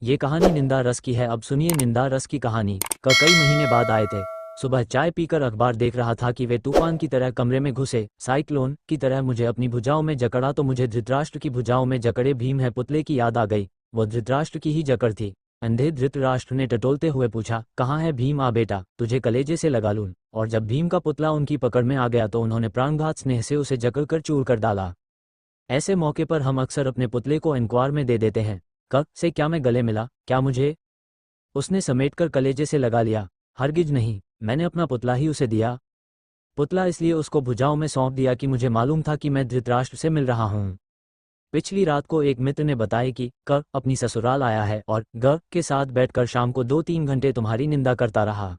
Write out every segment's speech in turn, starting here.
ये कहानी निंदा रस की है। अब सुनिए निंदा रस की कहानी। कई महीने बाद आए थे। सुबह चाय पीकर अखबार देख रहा था कि वे तूफान की तरह कमरे में घुसे, साइक्लोन की तरह मुझे अपनी भुजाओं में जकड़ा। तो मुझे धृतराष्ट्र की भुजाओं में जकड़े भीम है पुतले की याद आ गई। वो धृतराष्ट्र की ही जकड़ थी। अंधे धृतराष्ट्र ने टटोलते हुए पूछा, कहाँ है भीम? आ बेटा, तुझे कलेजे से लगा लूं। और जब भीम का पुतला उनकी पकड़ में आ गया तो उन्होंने प्राणघात स्नेह से उसे जकड़ कर चूर कर डाला। ऐसे मौके पर हम अक्सर अपने पुतले को इनक्वार में दे देते हैं। क से क्या मैं गले मिला? क्या मुझे? उसने समेटकर कलेजे से लगा लिया। हरगिज नहीं, मैंने अपना पुतला ही उसे दिया। पुतला इसलिए उसको भुजाओं में सौंप दिया कि मुझे मालूम था कि मैं धृतराष्ट्र से मिल रहा हूँ। पिछली रात को एक मित्र ने बताया कि क अपनी ससुराल आया है और ग के साथ बैठकर शाम को 2-3 घंटे तुम्हारी निंदा करता रहा।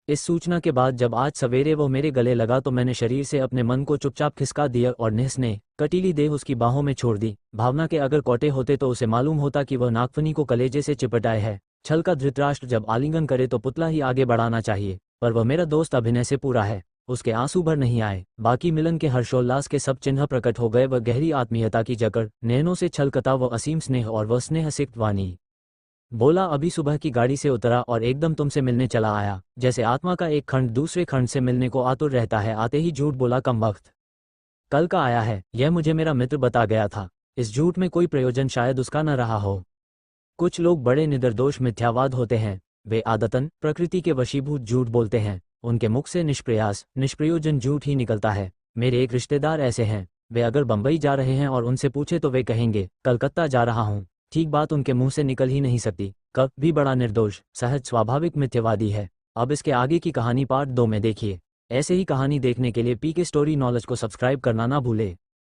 इस सूचना के बाद जब आज सवेरे वो मेरे गले लगा तो मैंने शरीर से अपने मन को चुपचाप खिसका दिया और निस्नेह कटीली देह उसकी बाहों में छोड़ दी। भावना के अगर कोटे होते तो उसे मालूम होता कि वह नागफनी को कलेजे से चिपटाए है। छल का धृतराष्ट्र जब आलिंगन करे तो पुतला ही आगे बढ़ाना चाहिए, पर वह मेरा दोस्त अभिनय से पूरा है। उसके आंसू भर नहीं आए। बाकी मिलन के हर्षोल्लास के सब चिन्ह प्रकट हो गए। वह गहरी आत्मीयता की जकड़, नैनों से छलकता वह असीम स्नेह और वह स्नेह सिक्त वाणी। बोला, अभी सुबह की गाड़ी से उतरा और एकदम तुमसे मिलने चला आया। जैसे आत्मा का एक खंड दूसरे खंड से मिलने को आतुर रहता है। आते ही झूठ बोला, कमबख्त, कल का आया है। यह मुझे मेरा मित्र बता गया था। इस झूठ में कोई प्रयोजन शायद उसका न रहा हो। कुछ लोग बड़े निर्दोष मिथ्यावाद होते हैं। वे आदतन प्रकृति के वशीभूत झूठ बोलते हैं। उनके मुख से निष्प्रयास निष्प्रयोजन झूठ ही निकलता है। मेरे एक रिश्तेदार ऐसे हैं। वे अगर बंबई जा रहे हैं और उनसे पूछे तो वे कहेंगे, कलकत्ता जा रहा हूँ। ठीक बात उनके मुंह से निकल ही नहीं सकती। कब भी बड़ा निर्दोष, सहज, स्वाभाविक मिथ्यावादी है। अब इसके आगे की कहानी पार्ट 2 में देखिए। ऐसे ही कहानी देखने के लिए पीके स्टोरी नॉलेज को सब्सक्राइब करना ना भूले।